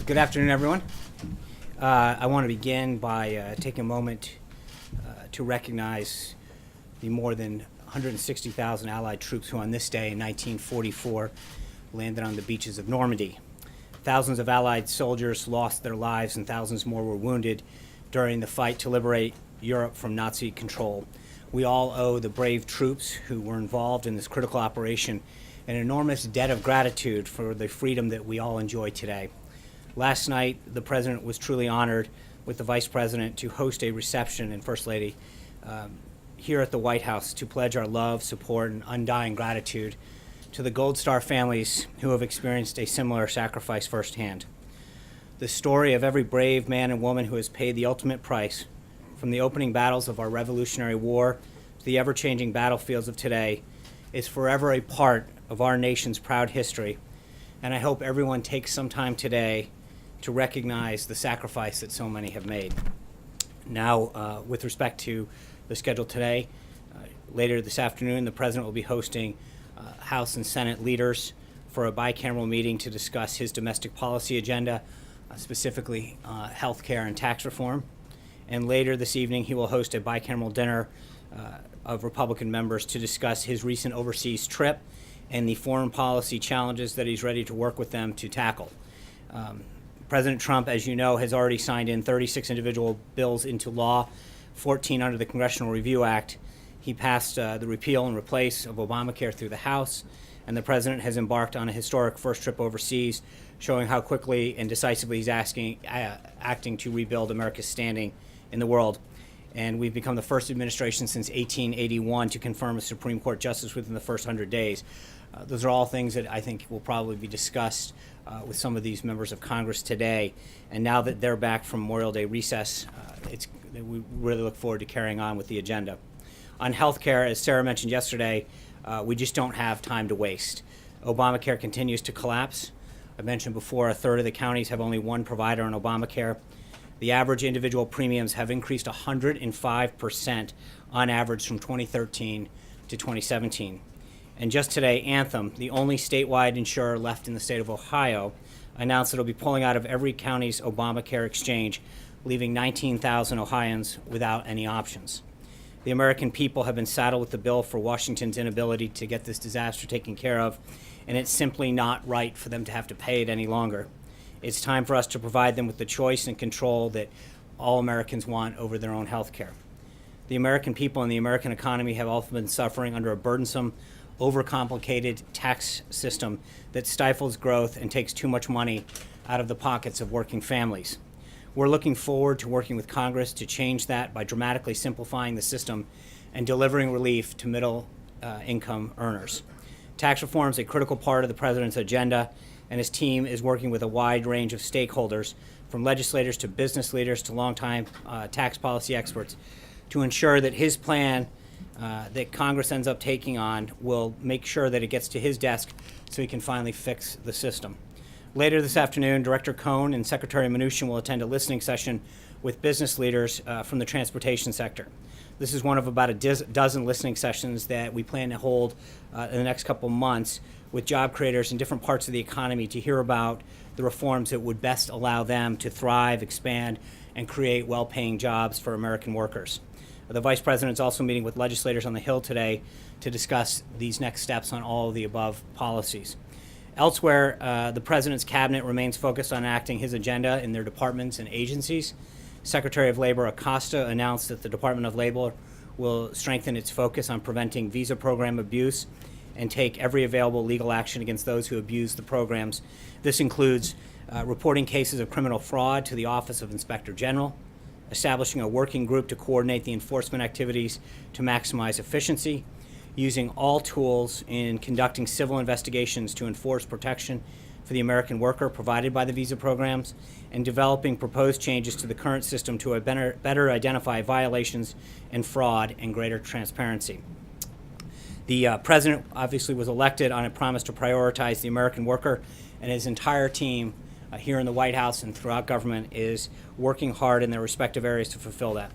Good afternoon, everyone. I want to begin by taking a moment to recognize the more than 160,000 Allied troops who on this day in 1944 landed on the beaches of Normandy. Thousands of Allied soldiers lost their lives and thousands more were wounded during the fight to liberate Europe from Nazi control. We all owe the brave troops who were involved in this critical operation an enormous debt of gratitude for the freedom that we all enjoy today. Last night, the President was truly honored with the Vice President to host a reception and First Lady here at the White House to pledge our love, support, and undying gratitude to the Gold Star families who have experienced a similar sacrifice firsthand. The story of every brave man and woman who has paid the ultimate price, from the opening battles of our Revolutionary War to the ever-changing battlefields of today, is forever a part of our nation's proud history, and I hope everyone takes some time today to recognize the sacrifice that so many have made. Now, with respect to the schedule today, later this afternoon, the President will be hosting House and Senate leaders for a bicameral meeting to discuss his domestic policy agenda, specifically health care and tax reform. And later this evening, he will host a bicameral dinner of Republican members to discuss his recent overseas trip and the foreign policy challenges that he's ready to work with them to tackle. President Trump, as you know, has already signed in 36 individual bills into law, 14 under the Congressional Review Act. He passed the repeal and replace of Obamacare through the House, and the President has embarked on a historic first trip overseas, showing how quickly and decisively he's acting to rebuild America's standing in the world. And we've become the first administration since 1881 to confirm a Supreme Court justice within the first 100 days. Those are all things that I think will probably be discussed with some of these members of Congress today. And now that they're back from Memorial Day recess, we really look forward to carrying on with the agenda. On health care, as Sarah mentioned yesterday, we just don't have time to waste. Obamacare continues to collapse. I mentioned before, a third of the counties have only one provider on Obamacare. The average individual premiums have increased 105% on average from 2013 to 2017. And just today, Anthem, the only statewide insurer left in the state of Ohio, announced that it will be pulling out of every county's Obamacare exchange, leaving 19,000 Ohioans without any options. The American people have been saddled with the bill for Washington's inability to get this disaster taken care of, and it's simply not right for them to have to pay it any longer. It's time for us to provide them with the choice and control that all Americans want over their own health care. The American people and the American economy have often been suffering under a burdensome, overcomplicated tax system that stifles growth and takes too much money out of the pockets of working families. We're looking forward to working with Congress to change that by dramatically simplifying the system and delivering relief to middle income earners. Tax reform is a critical part of the President's agenda, and his team is working with a wide range of stakeholders, from legislators to business leaders to longtime tax policy experts, to ensure that his plan that Congress ends up taking on will make sure that it gets to his desk so he can finally fix the system. Later this afternoon, Director Cohn and Secretary Mnuchin will attend a listening session with business leaders from the transportation sector. This is one of about a dozen listening sessions that we plan to hold in the next couple months with job creators in different parts of the economy to hear about the reforms that would best allow them to thrive, expand, and create well-paying jobs for American workers. The Vice President is also meeting with legislators on the Hill today to discuss these next steps on all of the above policies. Elsewhere, the President's cabinet remains focused on acting his agenda in their departments and agencies. Secretary of Labor Acosta announced that the Department of Labor will strengthen its focus on preventing visa program abuse and take every available legal action against those who abuse the programs. This includes reporting cases of criminal fraud to the Office of Inspector General, establishing a working group to coordinate the enforcement activities to maximize efficiency, using all tools in conducting civil investigations to enforce protection for the American worker provided by the visa programs, and developing proposed changes to the current system to better identify violations and fraud and greater transparency. The President obviously was elected on a promise to prioritize the American worker, and his entire team here in the White House and throughout government is working hard in their respective areas to fulfill that.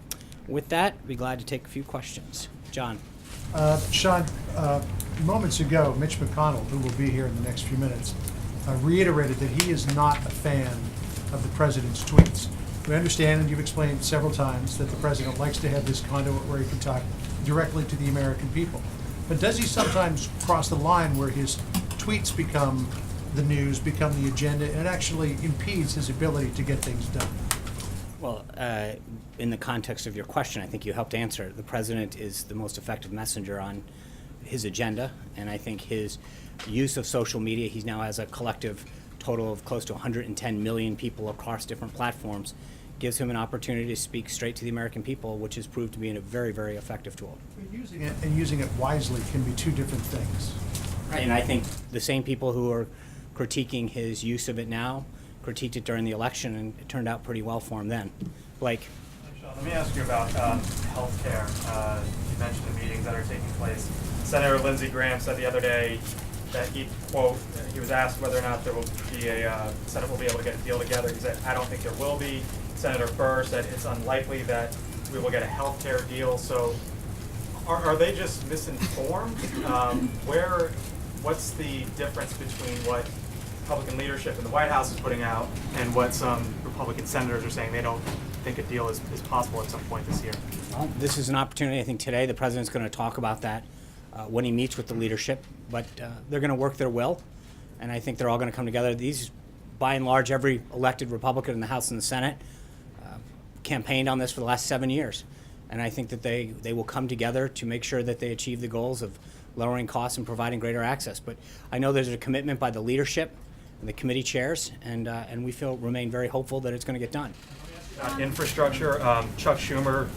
With that, I'd be glad to take a few questions. John. Sean, moments ago, Mitch McConnell, who will be here in the next few minutes, reiterated that he is not a fan of the president's tweets. We understand, and you've explained several times, that the president likes to have this conduit where he can talk directly to the American people. But does he sometimes cross the line where his tweets become the news, become the agenda, and it actually impedes his ability to get things done? Well, in the context of your question, I think you helped answer. The president is the most effective messenger on his agenda, and I think his use of social media, he now has a collective total of close to 110 million people across different platforms, gives him an opportunity to speak straight to the American people, which has proved to be a very, very effective tool. Using it and using it wisely can be two different things. Right. And I think the same people who are critiquing his use of it now critiqued it during the election, and it turned out pretty well for him then. Blake. Sean, let me ask you about health care. You mentioned the meetings that are taking place. Senator Lindsey Graham said the other day that he, quote, he was asked whether or not there will be Senate will be able to get a deal together. He said, I don't think there will be. Senator Burr said it's unlikely that we will get a health care deal. So are they just misinformed? What's the difference between what Republican leadership in the White House is putting out and what some Republican senators are saying? They don't think a deal is possible at some point this year. Well, this is an opportunity. I think today the president's going to talk about that when he meets with the leadership, but they're going to work their will, and I think they're all going to come together. These, by and large, every elected Republican in the House and the Senate campaigned on this for the last 7 years, and I think that they will come together to make sure that they achieve the goals of lowering costs and providing greater access. But I know there's a commitment by the leadership and the committee chairs, and we remain very hopeful that it's going to get done. Infrastructure, Chuck Schumer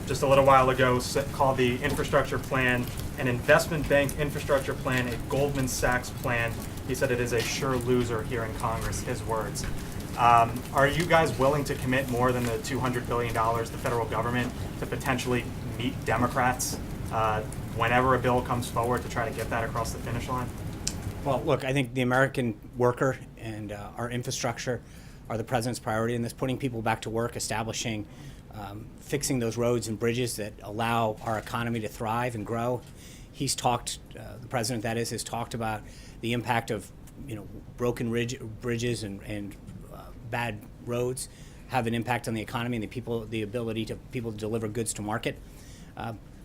just a little while ago called the infrastructure plan an investment bank infrastructure plan, a Goldman Sachs plan. He said it is a sure loser here in Congress, his words. Are you guys willing to commit more than the $200 billion, the federal government, to potentially meet Democrats whenever a bill comes forward to try to get that across the finish line? Well, look, I think the American worker and our infrastructure are the president's priority in this, putting people back to work, establishing, fixing those roads and bridges that allow our economy to thrive and grow. He's talked, the president that is, has talked about the impact of, broken bridges and bad roads have an impact on the economy and the ability to people to deliver goods to market.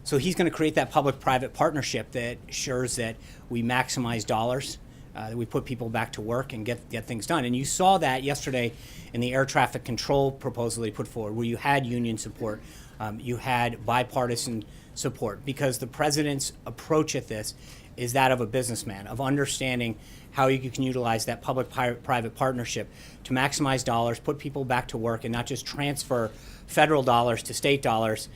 So he's going to create that public-private partnership that ensures that we maximize dollars, that we put people back to work and get things done. And you saw that yesterday in the air traffic control proposal they put forward, where you had union support, you had bipartisan support, because the president's approach at this is that of a businessman, of understanding how you can utilize that public-private partnership to maximize dollars, put people back to work, and not just transfer federal dollars to state dollars,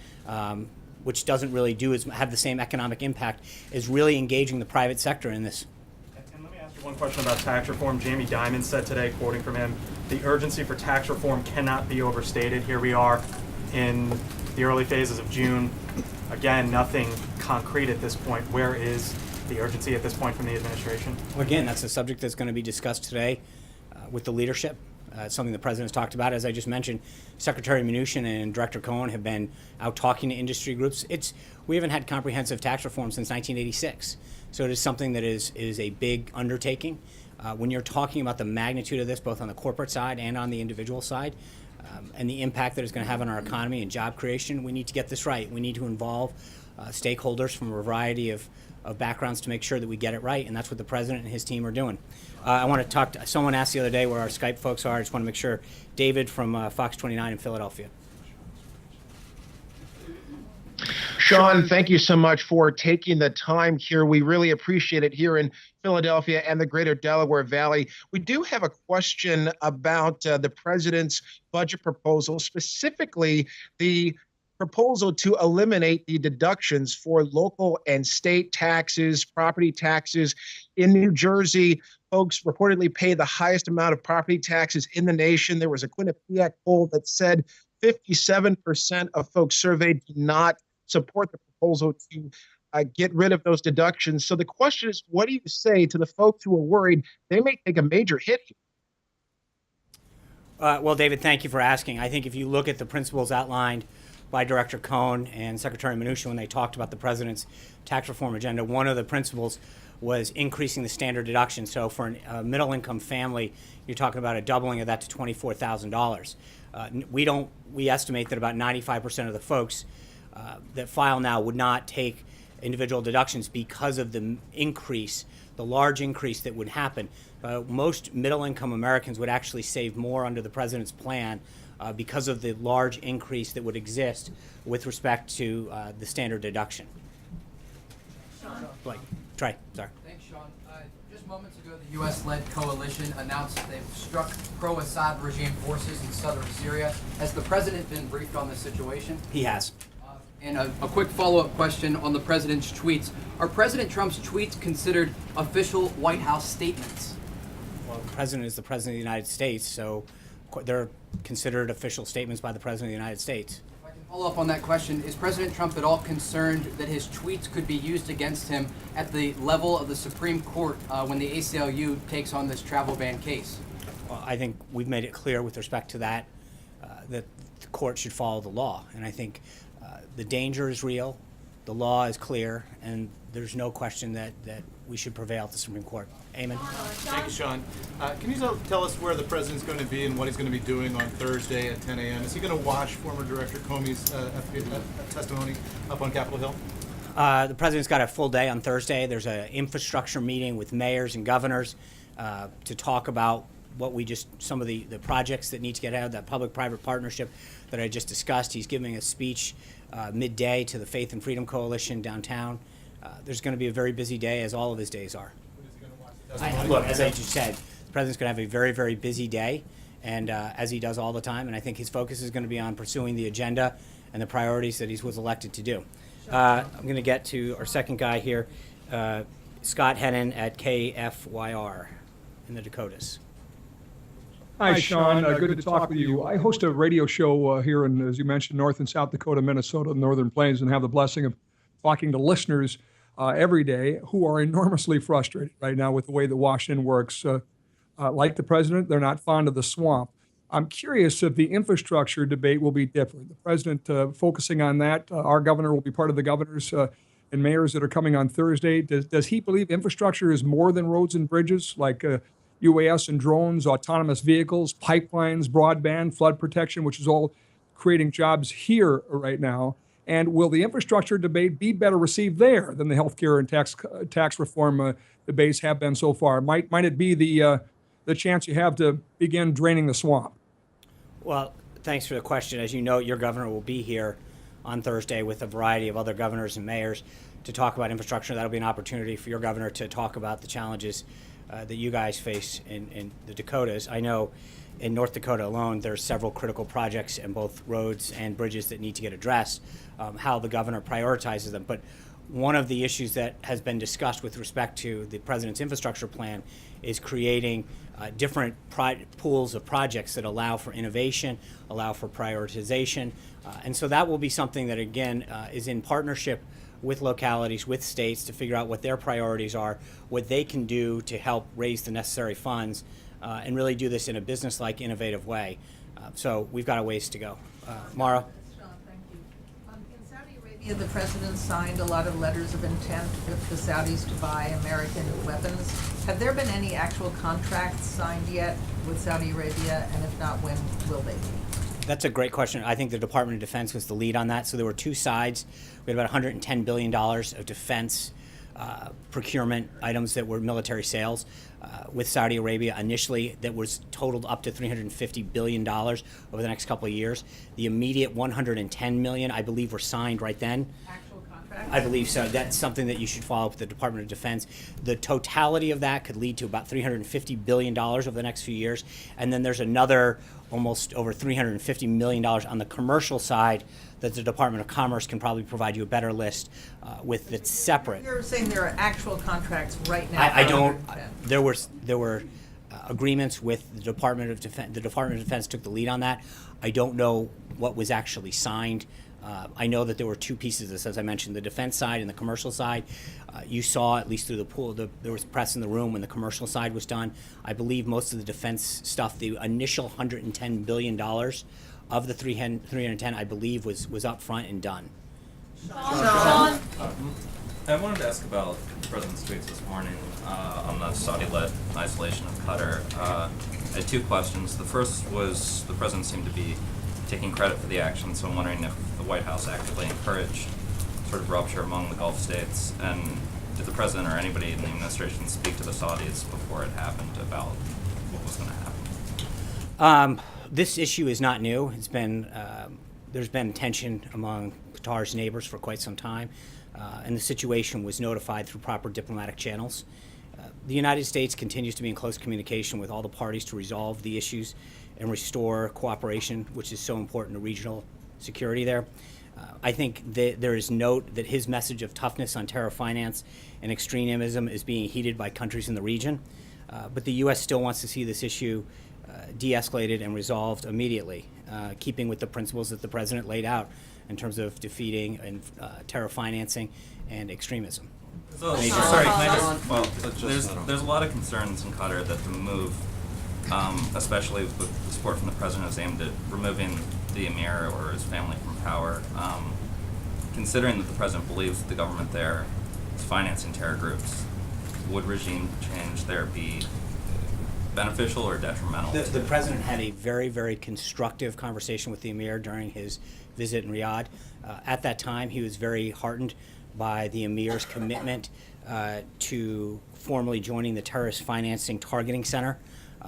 which doesn't really have the same economic impact, is really engaging the private sector in this. And let me ask you one question about tax reform. Jamie Dimon said today, quoting from him, the urgency for tax reform cannot be overstated. Here we are in the early phases of June. Again, nothing concrete at this point. Where is the urgency at this point from the administration? Well, again, that's a subject that's going to be discussed today with the leadership. It's something the president's talked about. As I just mentioned, Secretary Mnuchin and Director Cohen have been out talking to industry groups. We haven't had comprehensive tax reform since 1986. So it is something that is a big undertaking. When you're talking about the magnitude of this, both on the corporate side and on the individual side, and the impact that it's going to have on our economy and job creation, we need to get this right. We need to involve stakeholders from a variety of backgrounds to make sure that we get it right, and that's what the president and his team are doing. I want to talk to, someone asked the other day where our Skype folks are. I just want to make sure. David from Fox 29 in Philadelphia. Sean, thank you so much for taking the time here. We really appreciate it here in Philadelphia and the greater Delaware Valley. We do have a question about the president's budget proposal, specifically the proposal to eliminate the deductions for local and state taxes, property taxes. In New Jersey, folks reportedly pay the highest amount of property taxes in the nation. There was a Quinnipiac poll that said 57% of folks surveyed do not support the proposal to get rid of those deductions. So the question is, what do you say to the folks who are worried they may take a major hit here? Well, David, thank you for asking. I think if you look at the principles outlined by Director Cohen and Secretary Mnuchin when they talked about the president's tax reform agenda, one of the principles was increasing the standard deduction. So for a middle-income family, you're talking about a doubling of that to $24,000. We estimate that about 95% of the folks that file now would not take individual deductions because of the increase, the large increase that would happen. Most middle-income Americans would actually save more under the president's plan because of the large increase that would exist with respect to the standard deduction. Blake, Trey, sorry. Thanks, Sean. Just moments ago, the U.S.-led coalition announced that they've struck pro-Assad regime forces in southern Syria. Has the president been briefed on this situation? He has. And a quick follow-up question on the president's tweets. Are President Trump's tweets considered official White House statements? Well, the president is the president of the United States, so they're considered official statements by the president of the United States. If I can follow up on that question, is President Trump at all concerned that his tweets could be used against him at the level of the Supreme Court when the ACLU takes on this travel ban case? Well, I think we've made it clear with respect to that that the court should follow the law, and I think the danger is real, the law is clear, and there's no question that we should prevail at the Supreme Court. Amen. Thank you, Sean. Can you tell us where the president's going to be and what he's going to be doing on Thursday at 10 a.m.? Is he going to watch former Director Comey's testimony up on Capitol Hill? The president's got a full day on Thursday. There's an infrastructure meeting with mayors and governors to talk about some of the projects that need to get out of that public-private partnership that I just discussed. He's giving a speech midday to the Faith and Freedom Coalition downtown. There's going to be a very busy day, as all of his days are. Look, as I just said, the president's going to have a very, very busy day, and as he does all the time, and I think his focus is going to be on pursuing the agenda and the priorities that he was elected to do. I'm going to get to our second guy here, Scott Hennon at KFYR in the Dakotas. Hi, Sean. Good to talk with you. I host a radio show here in, as you mentioned, North and South Dakota, Minnesota, and Northern Plains, and have the blessing of talking to listeners every day who are enormously frustrated right now with the way that Washington works. Like the president, they're not fond of the swamp. I'm curious if the infrastructure debate will be different. The president focusing on that. Our governor will be part of the governors and mayors that are coming on Thursday. Does he believe infrastructure is more than roads and bridges, like UAS and drones, autonomous vehicles, pipelines, broadband, flood protection, which is all creating jobs here right now? And will the infrastructure debate be better received there than the healthcare and tax reform debates have been so far? Might it be the chance you have to begin draining the swamp? Well, thanks for the question. As you know, your governor will be here on Thursday with a variety of other governors and mayors to talk about infrastructure. That'll be an opportunity for your governor to talk about the challenges that you guys face in the Dakotas. I know in North Dakota alone, there's several critical projects in both roads and bridges that need to get addressed, how the governor prioritizes them. But one of the issues that has been discussed with respect to the president's infrastructure plan is creating different pools of projects that allow for innovation, allow for prioritization. And so that will be something that, again, is in partnership with localities, with states, to figure out what their priorities are, what they can do to help raise the necessary funds, and really do this in a business-like, innovative way. So we've got a ways to go. Mara? Sean, thank you. In Saudi Arabia, the president signed a lot of letters of intent with the Saudis to buy American weapons. Have there been any actual contracts signed yet with Saudi Arabia, and if not, when will they be? That's a great question. I think the Department of Defense was the lead on that. So there were two sides. We had about $110 billion of defense procurement items that were military sales with Saudi Arabia initially, that was totaled up to $350 billion over the next couple of years. The immediate $110 million, I believe, were signed right then. Actual contracts? I believe so. That's something that you should follow up with the Department of Defense. The totality of that could lead to about $350 billion over the next few years. And then there's another almost over $350 million on the commercial side that the Department of Commerce can probably provide you a better list with that's separate. You're saying there are actual contracts right now? I for don't. 110. There were agreements with the Department of Defense. The Department of Defense took the lead on that. I don't know what was actually signed. I know that there were two pieces of this, as I mentioned, the defense side and the commercial side. You saw, at least through the pool, there was press in the room when the commercial side was done. I believe most of the defense stuff, the initial $110 billion of the 310, I believe, was up front and done. Sean? I wanted to ask about the president's tweets this morning on the Saudi-led isolation of Qatar. I had two questions. The first was the president seemed to be taking credit for the action, so I'm wondering if the White House actively encouraged sort of rupture among the Gulf states, and did the president or anybody in the administration speak to the Saudis before it happened about what was going to happen? This issue is not new. It's been there's been tension among Qatar's neighbors for quite some time, and the situation was notified through proper diplomatic channels. The United States continues to be in close communication with all the parties to resolve the issues and restore cooperation, which is so important to regional security there. I think that there is note that his message of toughness on terror finance and extremism is being heeded by countries in the region, but the U.S. still wants to see this issue de-escalated and resolved immediately, keeping with the principles that the president laid out in terms of defeating and terror financing and extremism. So, sorry, can I just, well, there's a lot of concerns in Qatar that the move, especially with the support from the president, is aimed at removing the emir or his family from power. Considering that the president believes that the government there is financing terror groups, would regime change there be beneficial or detrimental? The president had a very, very constructive conversation with the emir during his visit in Riyadh. At that time, he was very heartened by the emir's commitment to formally joining the Terrorist Financing Targeting Center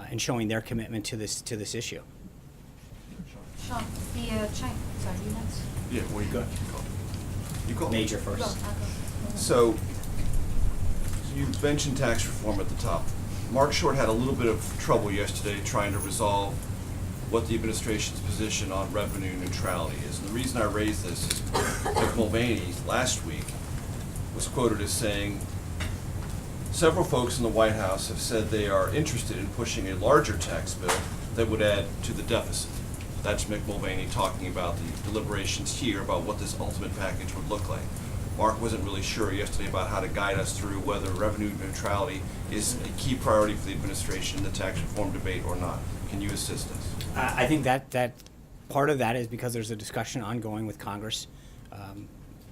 and showing their commitment to this issue. Sean, the China. Sorry, you next. Yeah, well, you go. Major first. Go, I'll go. So, you mentioned tax reform at the top. Mark Short had a little bit of trouble yesterday trying to resolve what the administration's position on revenue neutrality is. And the reason I raise this is Mick Mulvaney last week was quoted as saying, several folks in the White House have said they are interested in pushing a larger tax bill that would add to the deficit. That's Mick Mulvaney talking about the deliberations here about what this ultimate package would look like. Mark wasn't really sure yesterday about how to guide us through whether revenue neutrality is a key priority for the administration in the tax reform debate or not. Can you assist us? I think that part of that is because there's a discussion ongoing with Congress.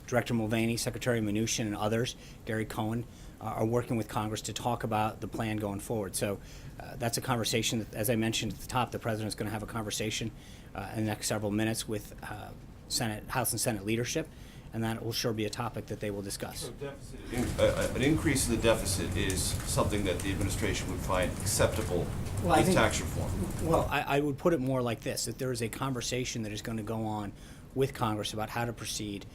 Director Mulvaney, Secretary Mnuchin, and others, Gary Cohen, are working with Congress to talk about the plan going forward. So that's a conversation that, as I mentioned at the top, the president's going to have a conversation in the next several minutes with House and Senate leadership, and that will sure be a topic that they will discuss. So an increase in the deficit is something that the administration would find acceptable Well, with tax reform. Well, I would put it more like this, that there is a conversation that is going to go on with Congress about how to proceed,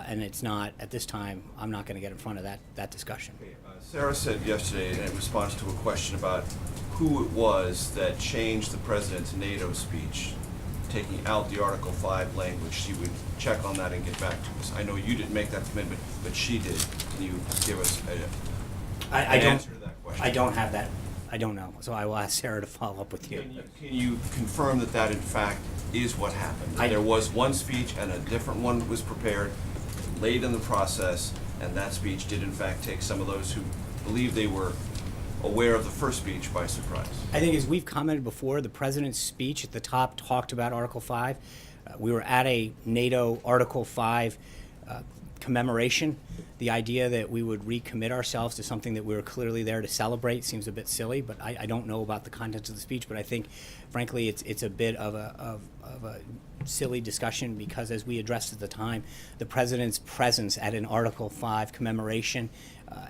and it's not, at this time, I'm not going to get in front of that discussion. Okay, Sarah said yesterday in response to a question about who it was that changed the president's NATO speech, taking out the Article 5 language, she would check on that and get back to us. I know you didn't make that commitment, but she did. Can you give us an answer to that question? I don't have that. I don't know. So I will ask Sarah to follow up with you. Can you confirm that that in fact is what happened? That there was one speech and a different one was prepared late in the process, and that speech did in fact take some of those who believe they were aware of the first speech by surprise? I think, as we've commented before, the president's speech at the top talked about Article 5. We were at a NATO Article 5 commemoration. The idea that we would recommit ourselves to something that we were clearly there to celebrate seems a bit silly, but I don't know about the contents of the speech, but I think, frankly, it's a bit of a silly discussion because, as we addressed at the time, the president's presence at an Article 5 commemoration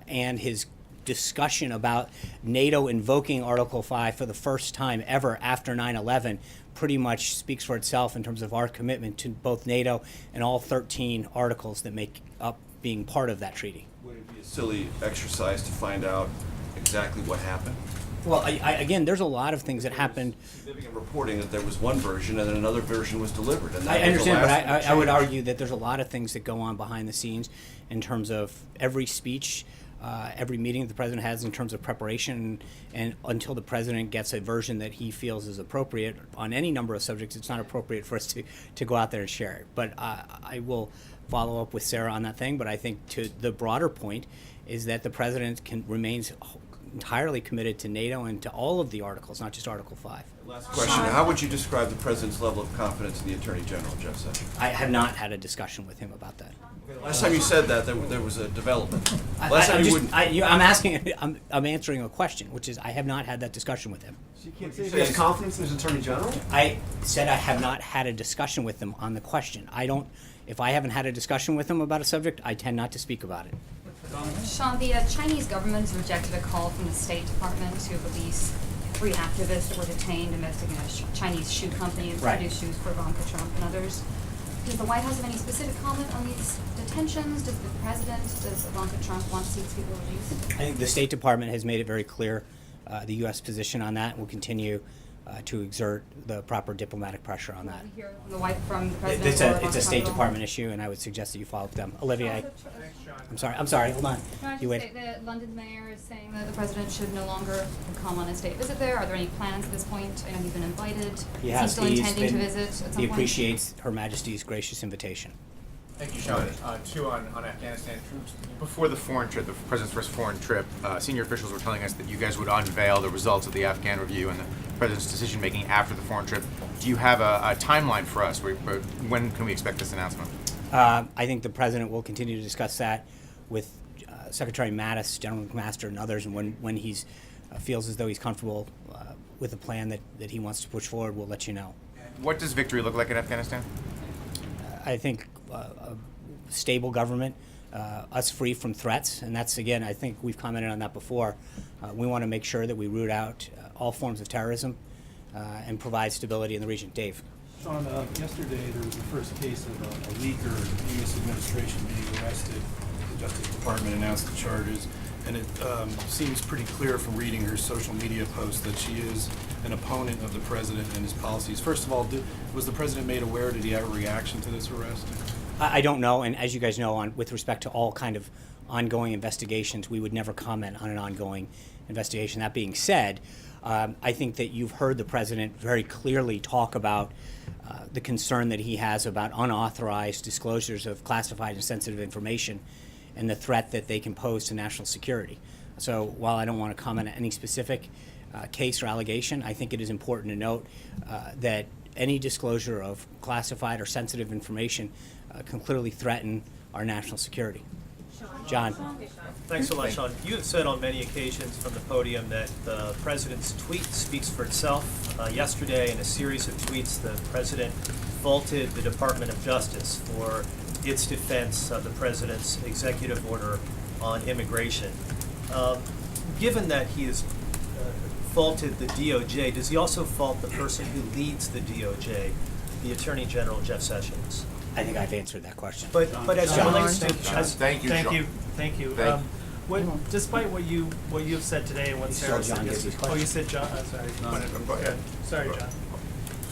and his discussion about NATO invoking Article 5 for the first time ever after 9/11 pretty much speaks for itself in terms of our commitment to both NATO and all 13 articles that make up being part of that treaty. Would it be a silly exercise to find out exactly what happened? Well, again, there's a lot of things that happened. Significant reporting that there was one version and then another version was delivered. And that I was the understand, but last I would change. argue that there's a lot of things that go on behind the scenes in terms of every speech, every meeting that the president has in terms of preparation, and until the president gets a version that he feels is appropriate on any number of subjects, it's not appropriate for us to go out there and share it. But I will follow up with Sarah on that thing. But I think to the broader point is that the president remains entirely committed to NATO and to all of the articles, not just Article 5. Last question. How would you describe the president's level of confidence in the Attorney General, Jeff Sessions? I have not had a discussion with him about that. Last time you said that, there was a development. I'm asking, I'm answering a question, which is I have not had that discussion with him. So you can't say he has confidence in his Attorney General? I said I have not had a discussion with him on the question. If I haven't had a discussion with him about a subject, I tend not to speak about it. Sean, the Chinese government has rejected a call from the State Department to release 3 activists that were detained investigating a Chinese shoe company that Right. produced shoes for Ivanka Trump and others. Does the White House have any specific comment on these detentions? Does the president, does Ivanka Trump want to see these people released? I think the State Department has made it very clear the U.S. position on that. We'll continue to exert the proper diplomatic pressure on that. Hear from the president It's or a Ivanka State Trump? Department issue, and I would suggest that you follow up with them. Olivia, I'm sorry, hold on. Can I just You say wait. that London's mayor is saying that the president should no longer come on a state visit there? Are there any plans at this point? I know he's been invited. He Is has. still He's intending to been- visit at some He point? appreciates Her Majesty's gracious invitation. Thank you, Sean. Two on Afghanistan troops. Before the foreign trip, the president's first foreign trip, senior officials were telling us that you guys would unveil the results of the Afghan review and the president's decision-making after the foreign trip. Do you have a timeline for us? When can we expect this announcement? I think the president will continue to discuss that with Secretary Mattis, General McMaster, and others, and when he feels as though he's comfortable with the plan that he wants to push forward, we'll let you know. What does victory look like in Afghanistan? I think a stable government, us free from threats, and that's, again, I think we've commented on that before. We want to make sure that we root out all forms of terrorism and provide stability in the region. Dave. Sean, yesterday there was the first case of a leaker in the U.S. administration being arrested. The Justice Department announced the charges, and it seems pretty clear from reading her social media posts that she is an opponent of the president and his policies. First of all, was the president made aware? Did he have a reaction to this arrest? I don't know, and as you guys know, with respect to all kind of ongoing investigations, we would never comment on an ongoing investigation. That being said, I think that you've heard the president very clearly talk about the concern that he has about unauthorized disclosures of classified and sensitive information and the threat that they can pose to national security. So while I don't want to comment on any specific case or allegation, I think it is important to note that any disclosure of classified or sensitive information can clearly threaten our national security. John. Thanks a lot, Sean. You have said on many occasions from the podium that the president's tweet speaks for itself. Yesterday, in a series of tweets, the president faulted the Department of Justice for its defense of the president's executive order on immigration. Given that he has faulted the DOJ, does he also fault the person who leads the DOJ, the Attorney General, Jeff Sessions? I think I've answered that question. But as it relates to Thank you, Sean. Thank you. Thank Despite what you have said today and what Sarah said yesterday. Oh, you said John. Sorry. Go ahead. Sorry, John.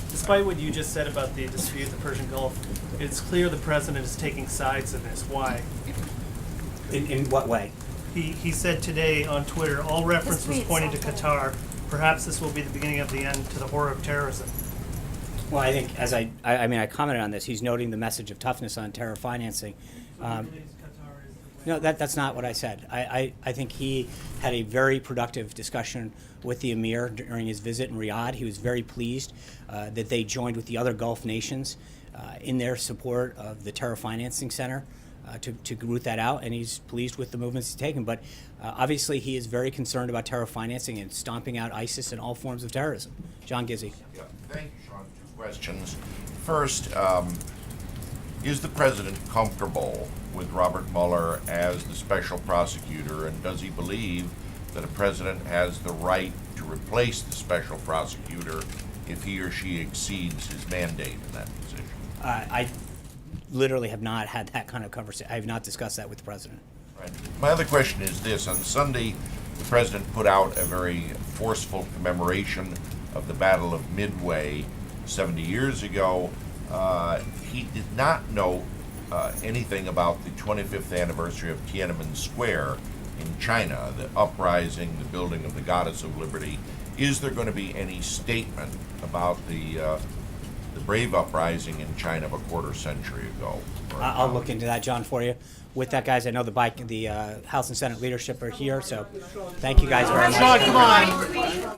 Despite what you just said about the dispute, the Persian Gulf, it's clear the president is taking sides in this. Why? In what way? He said today on Twitter, all reference was pointing to Qatar. Perhaps this will be the beginning of the end to the horror of terrorism. Well, I think, as I commented on this, he's noting the message of toughness on terror financing. No, that's not what I said. I think he had a very productive discussion with the emir during his visit in Riyadh. He was very pleased that they joined with the other Gulf nations in their support of the Terror Financing Center to root that out, and he's pleased with the movements he's taken. But obviously, he is very concerned about terror financing and stomping out ISIS and all forms of terrorism. John Gizzi. Yeah, thank you, Sean. Two questions. First, is the president comfortable with Robert Mueller as the special prosecutor, and does he believe that a president has the right to replace the special prosecutor if he or she exceeds his mandate in that position? I literally have not had that kind of conversation. I have not discussed that with the president. Right. My other question is this. On Sunday, the president put out a very forceful commemoration of the Battle of Midway 70 years ago. He did not know anything about the 25th anniversary of Tiananmen Square in China, the uprising, the building of the Goddess of Liberty. Is there going to be any statement about the brave uprising in China of a quarter century ago? I'll look into that, John, for you. With that, guys, I know the House and Senate leadership are here, so thank you guys very much. Sean, come on.